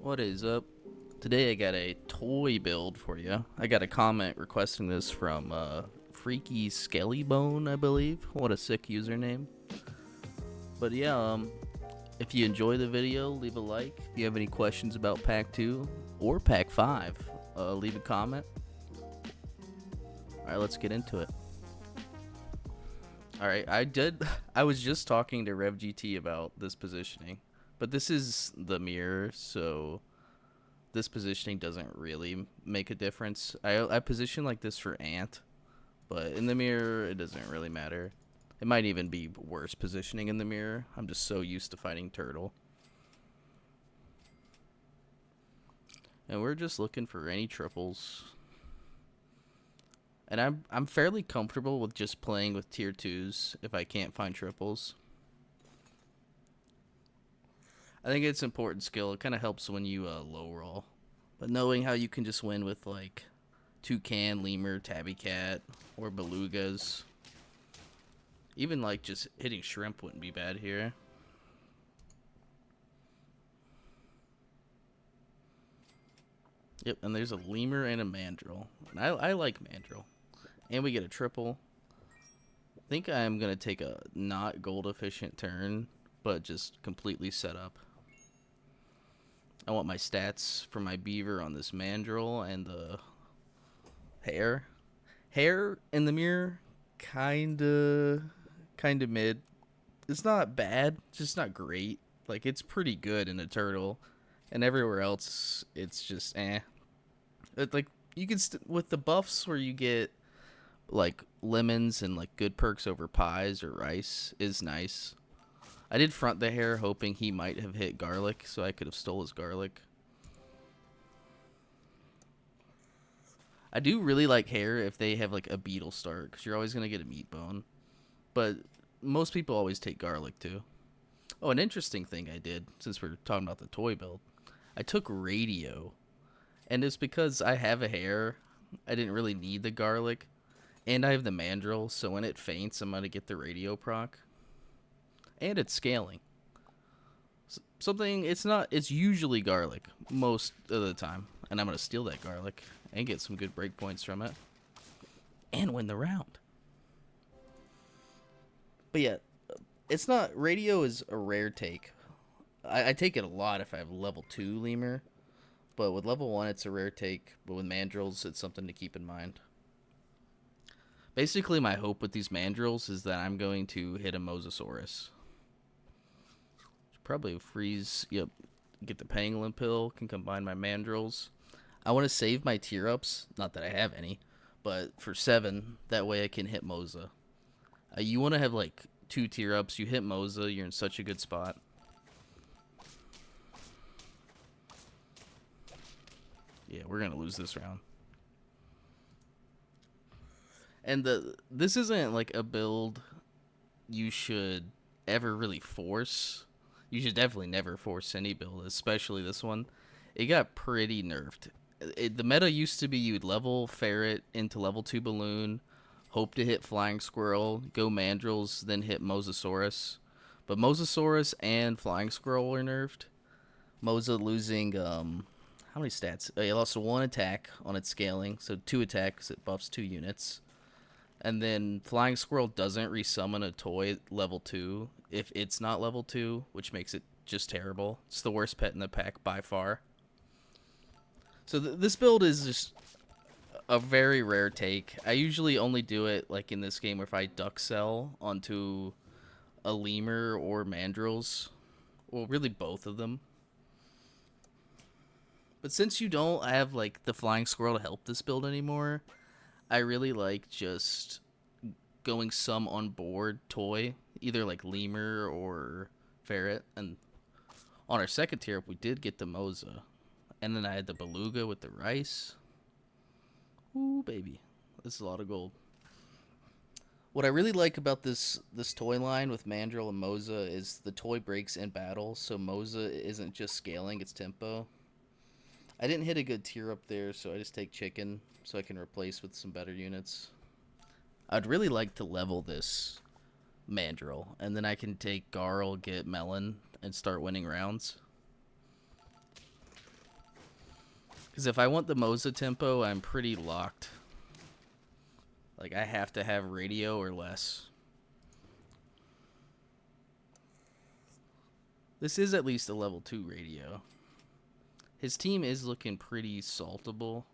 What is up? Today I got a toy build for you. I got a comment requesting this from Freaky Skellybone, I believe. What a sick username. But yeah, if you enjoy the video, leave a like. If you have any questions about Pack 2 or Pack 5, leave a comment. Alright, let's get into it. Alright, I was just talking to RevGT about this positioning. But this is the mirror, so this positioning doesn't really make a difference. I position like this for Ant, but in the mirror, it doesn't really matter. It might even be worse positioning in the mirror. I'm just so used to fighting Turtle. And we're just looking for any triples. And I'm fairly comfortable with just playing with tier 2s if I can't find triples. I think it's important skill. It kind of helps when you low roll. But knowing how you can just win with like Toucan, Lemur, Tabby Cat, or Belugas. Even like just hitting Shrimp wouldn't be bad here. Yep, and there's a Lemur and a Mandrill. And I like Mandrill. And we get a triple. I think I'm going to take a not gold efficient turn, but just completely set up. I want my stats for my beaver on this mandrill and the hair. Hair in the mirror, kinda mid. It's not bad, just not great. Like, it's pretty good in a turtle, and everywhere else, it's just eh. Like, you can with the buffs where you get like lemons and like good perks over pies or rice is nice. I did front the hair hoping he might have hit garlic, so I could have stole his garlic. I do really like hair if they have like a beetle start, because you're always going to get a meat bone. But most people always take garlic too. Oh, an interesting thing I did, since we're talking about the toy build, I took radio. And it's because I have a hair, I didn't really need the garlic. And I have the mandrill, so when it faints, I'm going to get the radio proc. And it's scaling. It's usually garlic most of the time. And I'm going to steal that garlic and get some good breakpoints from it. And win the round. But yeah, it's not, radio is a rare take. I take it a lot if I have level 2 lemur. But with level 1, it's a rare take. But with mandrills, it's something to keep in mind. Basically, my hope with these mandrills is that I'm going to hit a Mosasaurus. Probably freeze, yep, get the pangolin pill, can combine my mandrills. I want to save my tier ups, not that I have any, but for 7, that way I can hit Mosa. You want to have like 2 tier ups, you hit Mosa, you're in such a good spot. Yeah, we're going to lose this round. And this isn't like a build you should ever really force. You should definitely never force any build, especially this one. It got pretty nerfed. The meta used to be you'd level Ferret into level 2 Balloon, hope to hit Flying Squirrel, go Mandrills, then hit Mosasaurus. But Mosasaurus and Flying Squirrel were nerfed. Mosa losing, how many stats? It lost 1 attack on its scaling, so 2 attacks, it buffs 2 units. And then Flying Squirrel doesn't resummon a toy at level 2 if it's not level 2, which makes it just terrible. It's the worst pet in the pack by far. So this build is just a very rare take. I usually only do it like in this game where if I duck sell onto a lemur or mandrills. Well, really both of them. But since you don't have like the Flying Squirrel to help this build anymore, I really like just going some on board toy, either like lemur or ferret. And on our second tier, we did get the Mosa. And then I had the beluga with the rice. Ooh, baby. This is a lot of gold. What I really like about this toy line with Mandrill and Mosa is the toy breaks in battle, so Mosa isn't just scaling, it's tempo. I didn't hit a good tier up there, so I just take chicken so I can replace with some better units. I'd really like to level this Mandrill, and then I can take Garl, get Melon, and start winning rounds. Because if I want the Mosa tempo, I'm pretty locked. Like, I have to have radio or less. This is at least a level 2 radio. His team is looking pretty saltable.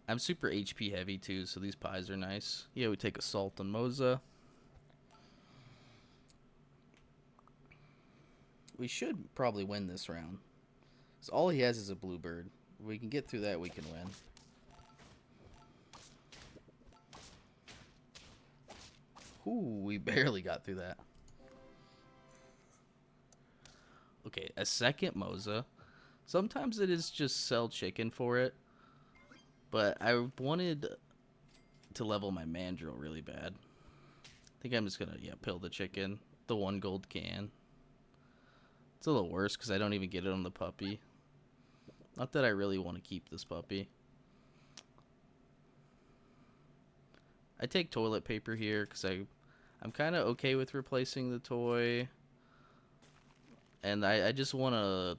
I'm super HP heavy too, so these pies are nice. Yeah, we take Assault on Mosa. We should probably win this round. Because all he has is a Bluebird. If we can get through that, we can win. Ooh, we barely got through that. Okay, a second Mosa. Sometimes it is just sell chicken for it. But I wanted to level my Mandrill really bad. I think I'm just going to, yeah, pill the chicken. The 1 gold can. It's a little worse because I don't even get it on the puppy. Not that I really want to keep this puppy. I take toilet paper here because I'm kind of okay with replacing the toy. And I just want to...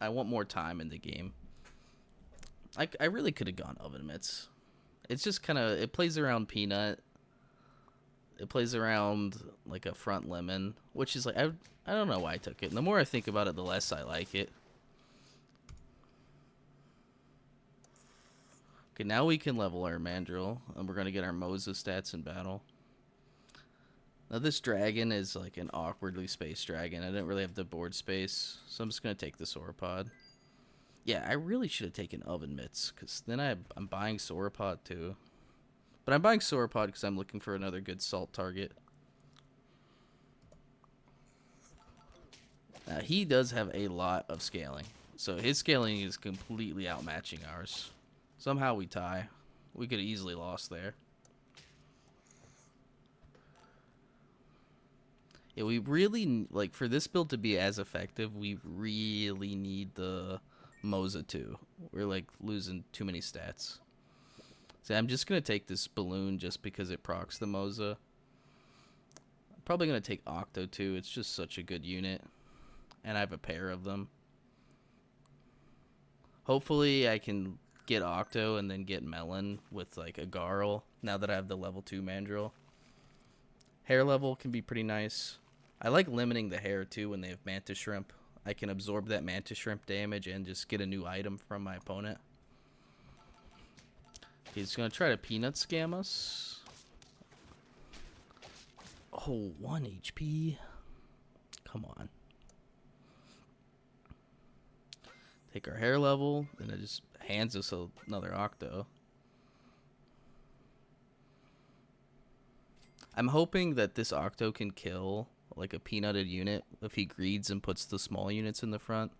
I want more time in the game. I really could have gone oven mitts. It's just kind of... It plays around Peanut. It plays around like a front lemon. Which is like... I don't know why I took it. And the more I think about it, the less I like it. Okay, now we can level our Mandrill. And we're going to get our Mosa stats in battle. Now this dragon is like an awkwardly spaced dragon. I didn't really have the board space, so I'm just going to take the Sauropod. Yeah, I really should have taken Oven Mitts, because then I'm buying Sauropod too. But I'm buying Sauropod because I'm looking for another good salt target. Now he does have a lot of scaling, so his scaling is completely outmatching ours. Somehow we tie. We could have easily lost there. Yeah, we really, like, for this build to be as effective, we really need the Mosa too. We're, like, losing too many stats. So I'm just going to take this balloon just because it procs the Mosa. I'm probably going to take Octo too. It's just such a good unit. And I have a pair of them. Hopefully I can get Octo and then get Melon with, like, a Garl now that I have the level 2 Mandrill. Hair level can be pretty nice. I like limiting the hair too when they have Mantis Shrimp. I can absorb that Mantis Shrimp damage and just get a new item from my opponent. He's going to try to Peanut scam us. Oh, 1 HP. Come on. Take our hair level, and it just hands us another Octo. I'm hoping that this Octo can kill like a peanutted unit if he greeds and puts the small units in the front.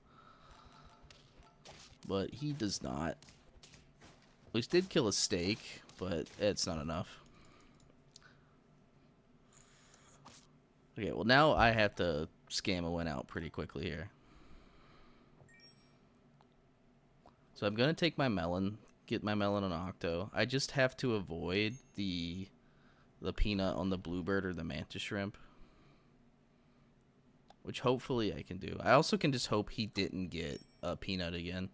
But he does not. We did kill a steak, but it's not enough. Okay, well now I have to scam a win out pretty quickly here. So I'm going to take my melon, get my melon on Octo. I just have to avoid the peanut on the bluebird or the mantis shrimp. Which hopefully I can do. I also can just hope he didn't get a peanut again.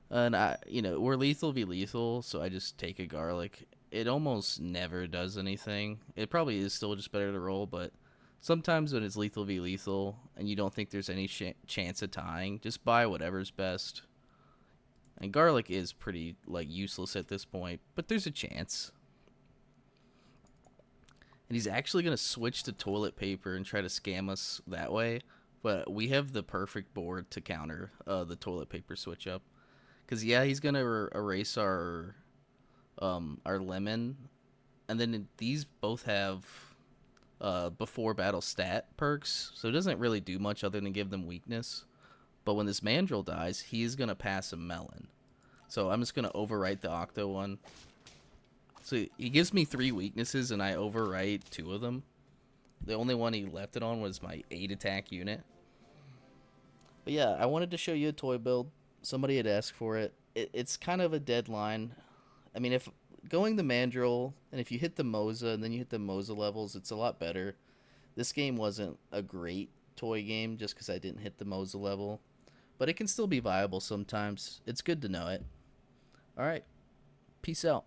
And we're lethal v lethal, so I just take a garlic. It almost never does anything. It probably is still just better to roll, but sometimes when it's lethal v lethal and you don't think there's any chance of tying, just buy whatever's best. And garlic is pretty useless at this point, but there's a chance. And he's actually going to switch to toilet paper and try to scam us that way. But we have the perfect board to counter the toilet paper switch up. Because, yeah, he's going to erase our lemon. And then these both have before battle stat perks. So it doesn't really do much other than give them weakness. But when this Mandrill dies, he's going to pass a melon. So I'm just going to overwrite the Octo one. So he gives me 3 weaknesses, and I overwrite 2 of them. The only one he left it on was my 8 attack unit. But yeah, I wanted to show you a toy build. Somebody had asked for it. It's kind of a deadline. I mean, if going the Mandrill, and if you hit the Mosa, and then you hit the Mosa levels, it's a lot better. This game wasn't a great toy game just because I didn't hit the Mosa level. But it can still be viable sometimes. It's good to know it. All right. Peace out.